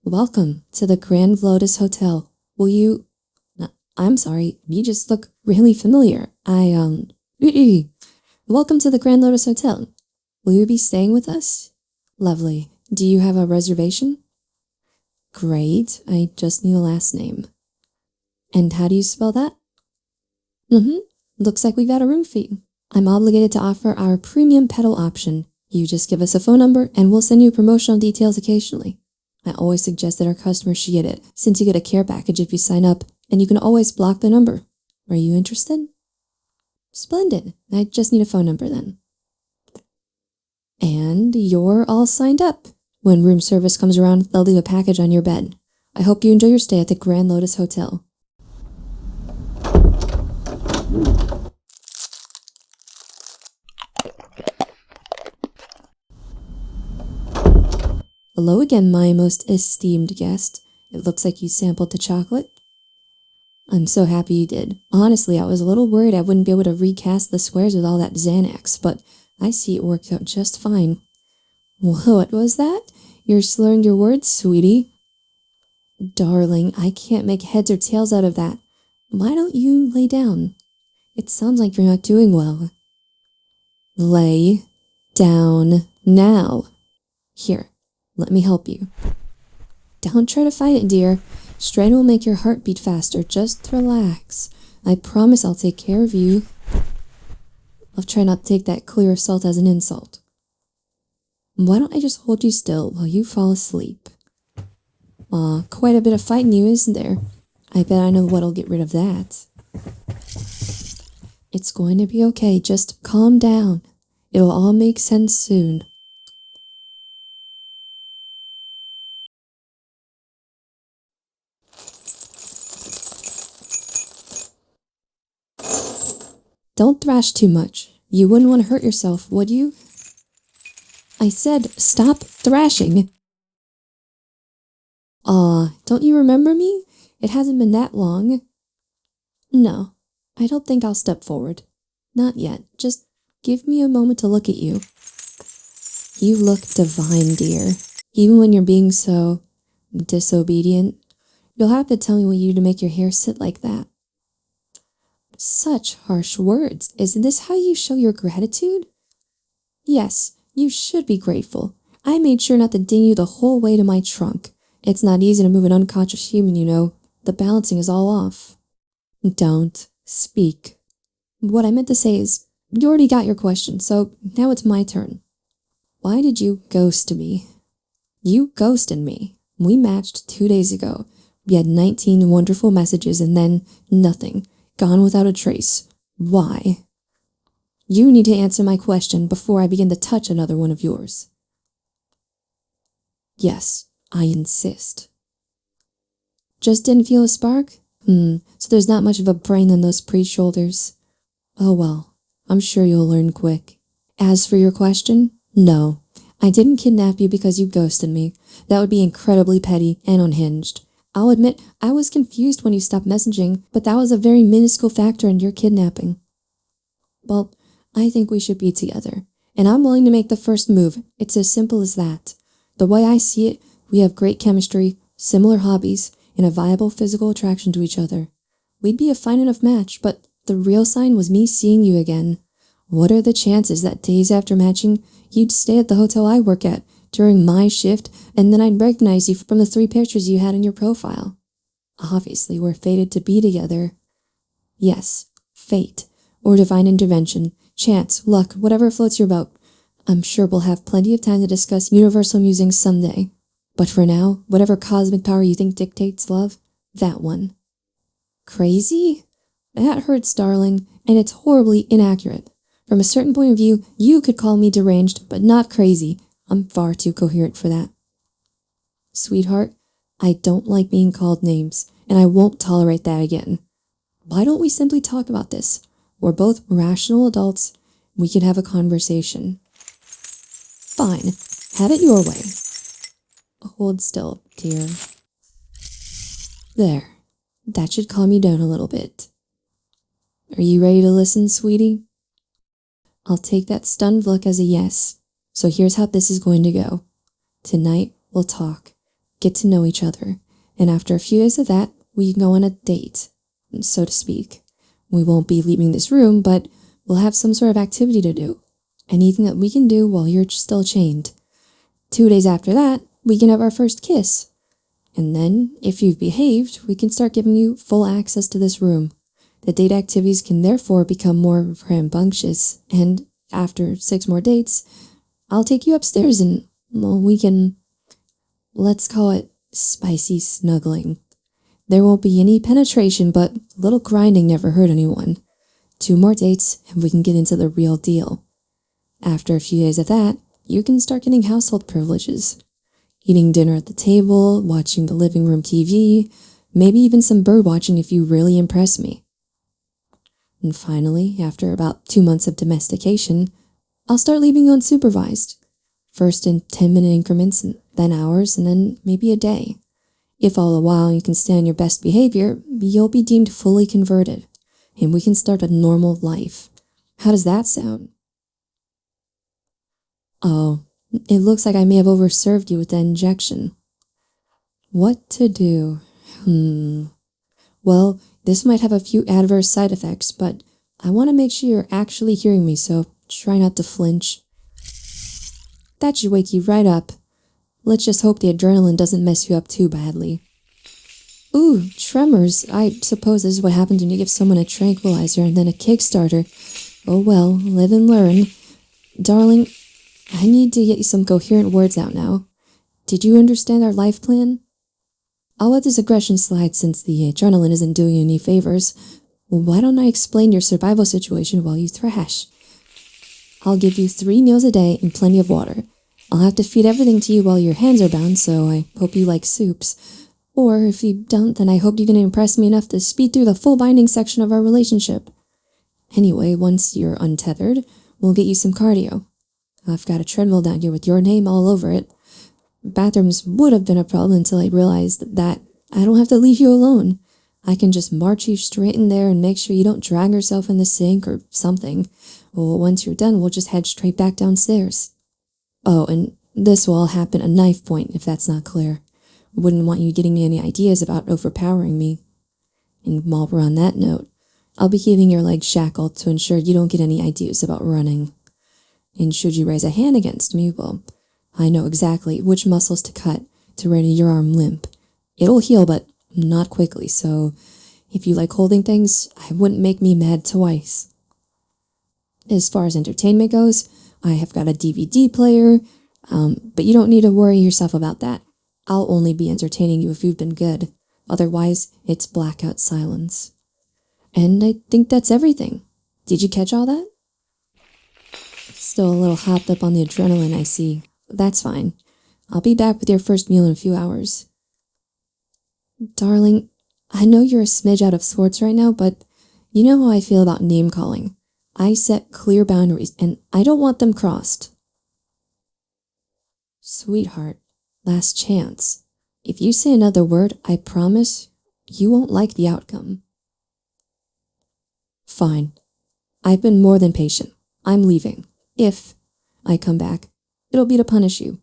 Welcome to the Grand Lotus Hotel. Will you... No, I'm sorry, you just look really familiar. Welcome to the Grand Lotus Hotel. Will you be staying with us? Lovely. Do you have a reservation? Great, I just need a last name. And how do you spell that? Looks like we've got a room for you. I'm obligated to offer our premium pedal option. You just give us a phone number and we'll send you promotional details occasionally. I always suggest that our customers should get it, since you get a care package if you sign up, and you can always block the number. Are you interested? Splendid. I just need a phone number then. And you're all signed up. When room service comes around, they'll leave a package on your bed. I hope you enjoy your stay at the Grand Lotus Hotel. Hello again, my most esteemed guest. It looks like you sampled the chocolate. I'm so happy you did. Honestly, I was a little worried I wouldn't be able to recast the squares with all that Xanax, but I see it worked out just fine. What was that? You're slurring your words, sweetie? Darling, I can't make heads or tails out of that. Why don't you lay down? It sounds like you're not doing well. Lay down now. Here. Let me help you. Don't try to fight it, dear. Strain will make your heart beat faster. Just relax. I promise I'll take care of you. I'll try not to take that clear assault as an insult. Why don't I just hold you still while you fall asleep? Aw, quite a bit of fight in you, isn't there? I bet I know what'll get rid of that. It's going to be okay. Just calm down. It'll all make sense soon. Don't thrash too much. You wouldn't want to hurt yourself, would you? I said, stop thrashing. Aw, don't you remember me? It hasn't been that long. No, I don't think I'll step forward. Not yet. Just give me a moment to look at you. You look divine, dear. Even when you're being so disobedient, you'll have to tell me what you do to make your hair sit like that. Such harsh words. Isn't this how you show your gratitude? Yes, you should be grateful. I made sure not to ding you the whole way to my trunk. It's not easy to move an unconscious human, you know. The balancing is all off. Don't speak. What I meant to say is, you already got your question, so now it's my turn. Why did you ghost me? You ghosted me. We matched 2 days ago. We had 19 wonderful messages and then nothing. Gone without a trace. Why? You need to answer my question before I begin to touch another one of yours. Yes, I insist. Just didn't feel a spark? So there's not much of a brain in those pre-shoulders. Oh well, I'm sure you'll learn quick. As for your question, no. I didn't kidnap you because you ghosted me. That would be incredibly petty and unhinged. I'll admit, I was confused when you stopped messaging, but that was a very minuscule factor in your kidnapping. Well, I think we should be together, and I'm willing to make the first move. It's as simple as that. The way I see it, we have great chemistry, similar hobbies, and a viable physical attraction to each other. We'd be a fine enough match, but the real sign was me seeing you again. What are the chances that days after matching, you'd stay at the hotel I work at during my shift, and then I'd recognize you from the 3 pictures you had in your profile? Obviously, we're fated to be together. Yes, fate, or divine intervention, chance, luck, whatever floats your boat. I'm sure we'll have plenty of time to discuss universal musings someday. But for now, whatever cosmic power you think dictates love, that one. Crazy? That hurts, darling, and it's horribly inaccurate. From a certain point of view, you could call me deranged, but not crazy. I'm far too coherent for that. Sweetheart, I don't like being called names, and I won't tolerate that again. Why don't we simply talk about this? We're both rational adults. We can have a conversation. Fine. Have it your way. Hold still, dear. There. That should calm you down a little bit. Are you ready to listen, sweetie? I'll take that stunned look as a yes. So here's how this is going to go. Tonight, we'll talk. get to know each other, and after a few days of that, we can go on a date, so to speak. We won't be leaving this room, but we'll have some sort of activity to do. Anything that we can do while you're still chained. 2 days after that, we can have our first kiss. And then, if you've behaved, we can start giving you full access to this room. The date activities can therefore become more rambunctious, and after 6 more dates, I'll take you upstairs and, well, we can, let's call it spicy snuggling. There won't be any penetration, but a little grinding never hurt anyone. 2 more dates, and we can get into the real deal. After a few days of that, you can start getting household privileges. Eating dinner at the table, watching the living room TV, maybe even some bird watching if you really impress me. And finally, after about 2 months of domestication, I'll start leaving you unsupervised. First in 10-minute increments, and then hours, and then maybe a day. If all the while you can stand your best behavior, you'll be deemed fully converted, and we can start a normal life. How does that sound? Oh, it looks like I may have overserved you with the injection. What to do? Well, this might have a few adverse side effects, but I want to make sure you're actually hearing me, so try not to flinch. That should wake you right up. Let's just hope the adrenaline doesn't mess you up too badly. Ooh, tremors. I suppose this is what happens when you give someone a tranquilizer and then a Kickstarter. Oh well, live and learn. Darling, I need to get you some coherent words out now. Did you understand our life plan? I'll let this aggression slide since the adrenaline isn't doing you any favors. Well, why don't I explain your survival situation while you thrash? I'll give you 3 meals a day and plenty of water. I'll have to feed everything to you while your hands are bound, so I hope you like soups. Or if you don't, then I hope you can impress me enough to speed through the full binding section of our relationship. Anyway, once you're untethered, we'll get you some cardio. I've got a treadmill down here with your name all over it. Bathrooms would have been a problem until I realized that I don't have to leave you alone. I can just march you straight in there and make sure you don't drag yourself in the sink or something. Well, once you're done, we'll just head straight back downstairs. Oh, and this will all happen at knife point, if that's not clear. I wouldn't want you getting me any ideas about overpowering me. And while we're on that note, I'll be keeping your legs shackled to ensure you don't get any ideas about running. And should you raise a hand against me, well, I know exactly which muscles to cut to render your arm limp. It'll heal, but not quickly, so if you like holding things, I wouldn't make me mad twice. As far as entertainment goes, I have got a DVD player, but you don't need to worry yourself about that. I'll only be entertaining you if you've been good. Otherwise, it's blackout silence. And I think that's everything. Did you catch all that? Still a little hopped up on the adrenaline, I see. That's fine. I'll be back with your first meal in a few hours. Darling, I know you're a smidge out of sorts right now, but you know how I feel about name-calling. I set clear boundaries, and I don't want them crossed. Sweetheart, last chance. If you say another word, I promise you won't like the outcome. Fine. I've been more than patient. I'm leaving. If I come back, it'll be to punish you.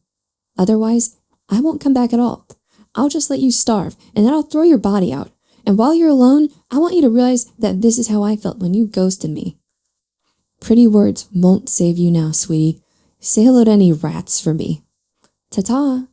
Otherwise, I won't come back at all. I'll just let you starve, and then I'll throw your body out. And while you're alone, I want you to realize that this is how I felt when you ghosted me. Pretty words won't save you now, sweetie. Say hello to any rats for me. Ta-ta!